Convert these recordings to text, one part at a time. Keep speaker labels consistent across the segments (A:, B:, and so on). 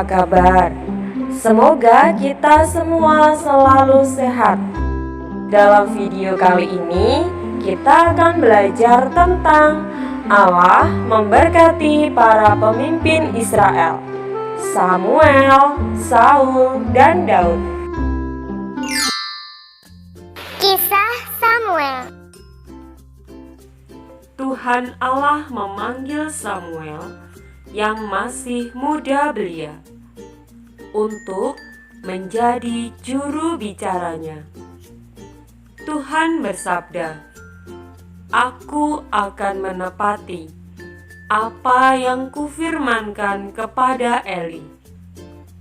A: apa kabar? Semoga kita semua selalu sehat. Dalam video kali ini, kita akan belajar tentang Allah memberkati para pemimpin Israel, Samuel, Saul, dan Daud.
B: Kisah Samuel.
A: Tuhan Allah memanggil Samuel yang masih muda belia untuk menjadi juru bicaranya. Tuhan bersabda, "Aku akan menepati apa yang kufirmankan kepada Eli,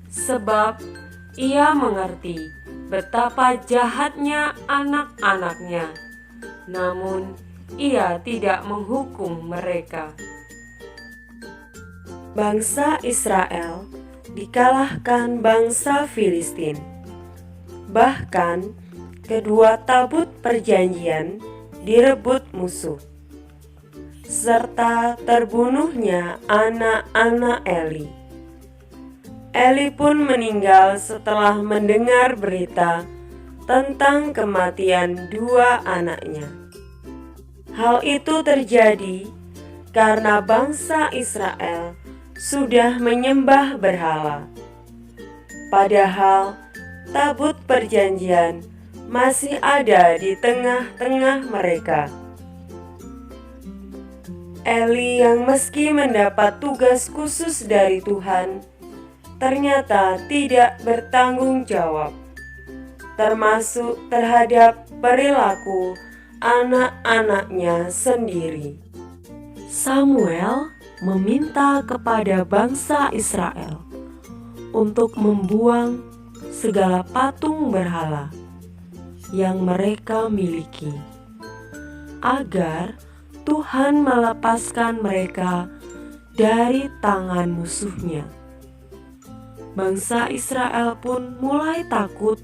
A: sebab ia mengerti betapa jahatnya anak-anaknya, namun ia tidak menghukum mereka." Bangsa Israel dikalahkan bangsa Filistin. Bahkan kedua tabut perjanjian direbut musuh, serta terbunuhnya anak-anak Eli. Eli pun meninggal setelah mendengar berita tentang kematian dua anaknya. Hal itu terjadi karena bangsa Israel sudah menyembah berhala, padahal tabut perjanjian masih ada di tengah-tengah mereka. Eli yang meski mendapat tugas khusus dari Tuhan, ternyata tidak bertanggung jawab, termasuk terhadap perilaku anak-anaknya sendiri. Samuel meminta kepada bangsa Israel untuk membuang segala patung berhala yang mereka miliki, agar Tuhan melepaskan mereka dari tangan musuhnya. Bangsa Israel pun mulai takut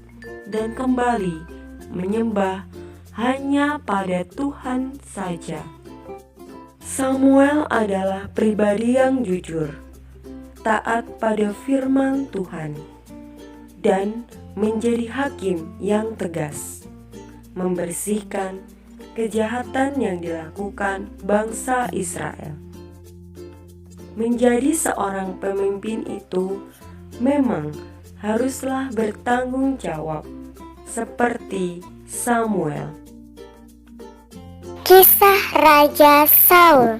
A: dan kembali menyembah hanya pada Tuhan saja. Samuel adalah pribadi yang jujur, taat pada firman Tuhan, dan menjadi hakim yang tegas, membersihkan kejahatan yang dilakukan bangsa Israel. Menjadi seorang pemimpin itu memang haruslah bertanggung jawab, seperti Samuel.
B: Kisah Raja Saul.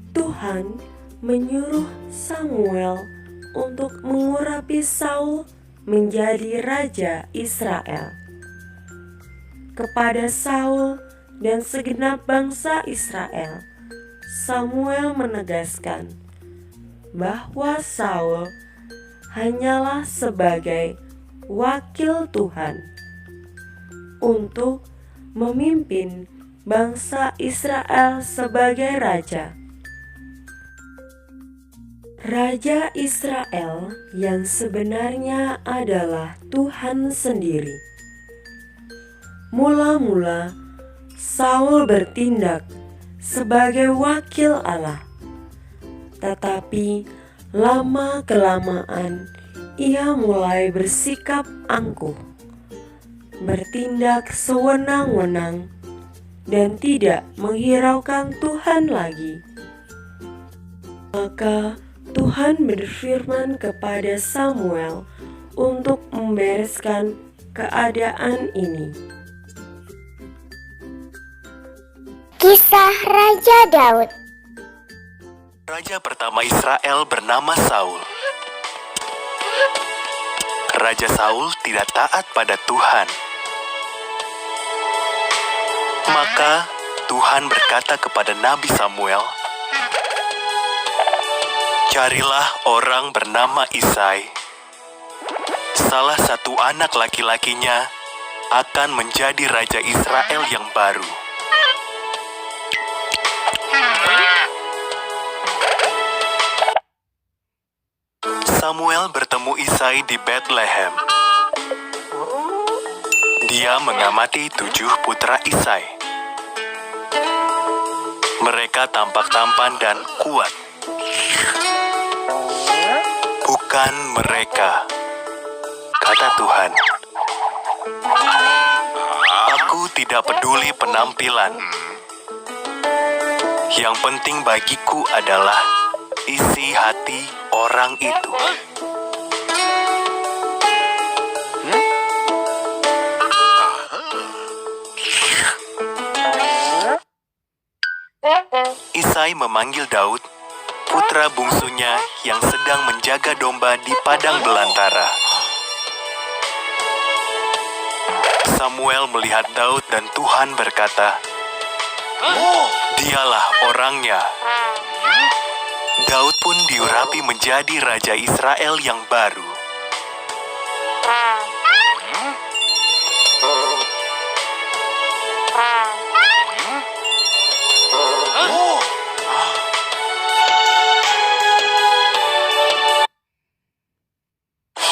A: Tuhan menyuruh Samuel untuk mengurapi Saul menjadi raja Israel. Kepada Saul dan segenap bangsa Israel, Samuel menegaskan bahwa Saul hanyalah sebagai wakil Tuhan untuk memimpin bangsa Israel sebagai raja. Raja Israel yang sebenarnya adalah Tuhan sendiri. Mula-mula Saul bertindak sebagai wakil Allah, tetapi lama-kelamaan ia mulai bersikap angkuh, bertindak sewenang-wenang, dan tidak menghiraukan Tuhan lagi. Maka Tuhan berfirman kepada Samuel untuk membereskan keadaan ini.
B: Kisah Raja Daud.
C: Raja pertama Israel bernama Saul. Raja Saul tidak taat pada Tuhan. Maka Tuhan berkata kepada Nabi Samuel, "Carilah orang bernama Isai. Salah satu anak laki-lakinya akan menjadi raja Israel yang baru." Samuel bertemu Isai di Bethlehem. Dia mengamati 7 putra Isai. Mereka tampak tampan dan kuat. bukan mereka, kata Tuhan. Aku tidak peduli penampilan. Yang penting bagiku adalah isi hati orang itu. Isai memanggil Daud, putra bungsunya yang sedang menjaga domba di padang belantara. Samuel melihat Daud dan Tuhan berkata, "Dialah orangnya." Daud pun diurapi menjadi raja Israel yang baru.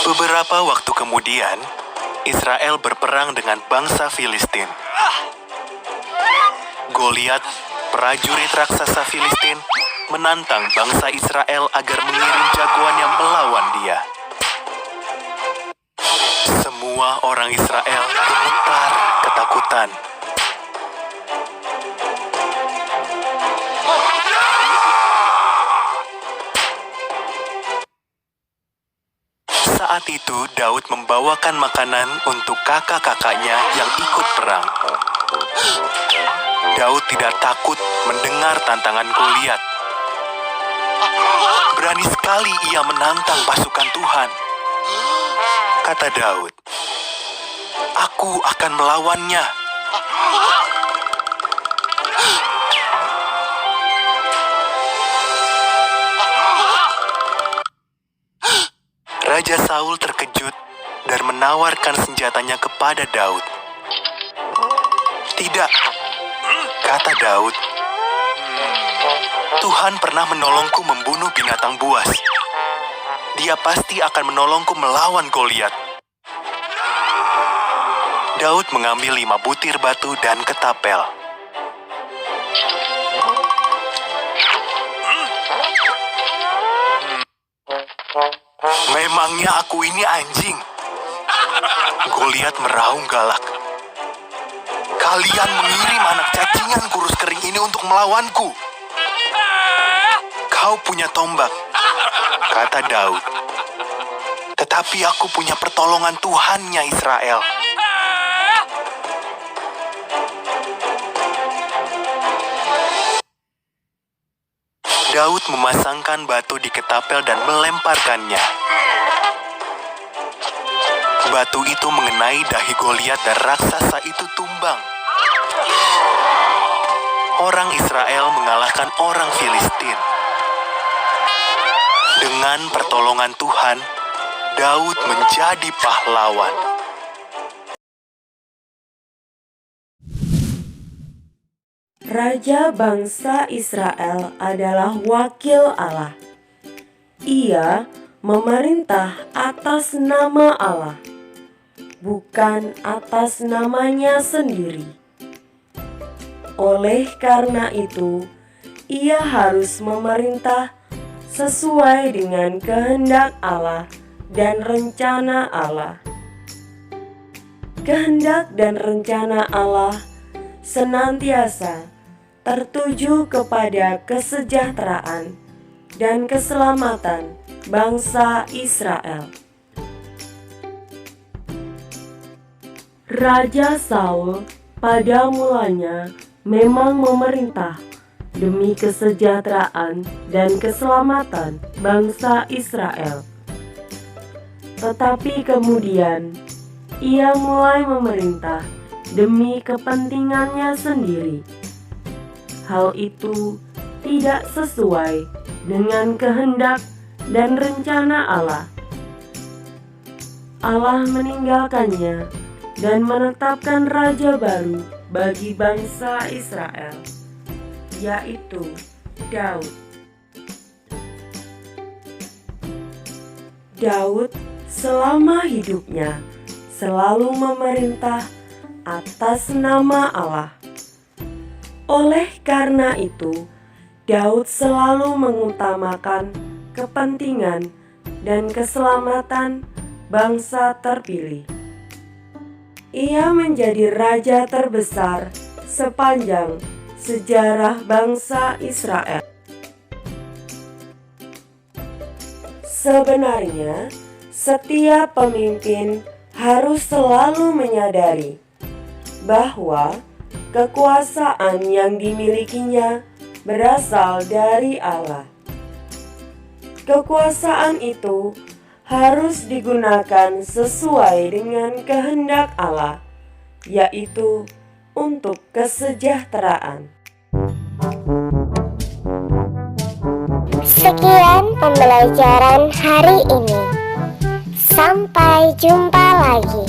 C: Beberapa waktu kemudian, Israel berperang dengan bangsa Filistin. Goliat, prajurit raksasa Filistin, menantang bangsa Israel agar mengirim jagoannya melawan dia. Semua orang Israel gemetar ketakutan. Saat itu Daud membawakan makanan untuk kakak-kakaknya yang ikut perang. Daud tidak takut mendengar tantangan Goliat. Berani sekali ia menantang pasukan Tuhan. Kata Daud, "Aku akan melawannya." Raja Saul terkejut dan menawarkan senjatanya kepada Daud. "Tidak," kata Daud. "Tuhan pernah menolongku membunuh binatang buas. Dia pasti akan menolongku melawan Goliat." Daud mengambil 5 butir batu dan ketapel. "Memangnya aku ini anjing?" Goliat meraung galak. "Kalian mengirim anak cacingan kurus kering ini untuk melawanku." "Kau punya tombak," kata Daud. "Tetapi aku punya pertolongan Tuhannya Israel." Daud memasangkan batu di ketapel dan melemparkannya. Batu itu mengenai dahi Goliat dan raksasa itu tumbang. Orang Israel mengalahkan orang Filistin. Dengan pertolongan Tuhan, Daud menjadi pahlawan.
A: Raja bangsa Israel adalah wakil Allah. Ia memerintah atas nama Allah, bukan atas namanya sendiri. Oleh karena itu, ia harus memerintah sesuai dengan kehendak Allah dan rencana Allah. Kehendak dan rencana Allah senantiasa tertuju kepada kesejahteraan dan keselamatan bangsa Israel. Raja Saul pada mulanya memang memerintah demi kesejahteraan dan keselamatan bangsa Israel. Tetapi kemudian ia mulai memerintah demi kepentingannya sendiri. Hal itu tidak sesuai dengan kehendak dan rencana Allah. Allah meninggalkannya dan menetapkan raja baru bagi bangsa Israel, yaitu Daud. Daud selama hidupnya selalu memerintah atas nama Allah. Oleh karena itu, Daud selalu mengutamakan kepentingan dan keselamatan bangsa terpilih. Ia menjadi raja terbesar sepanjang sejarah bangsa Israel. Sebenarnya, setiap pemimpin harus selalu menyadari bahwa kekuasaan yang dimilikinya berasal dari Allah. Kekuasaan itu harus digunakan sesuai dengan kehendak Allah, yaitu untuk kesejahteraan.
B: Sekian pembelajaran hari ini. Sampai jumpa lagi.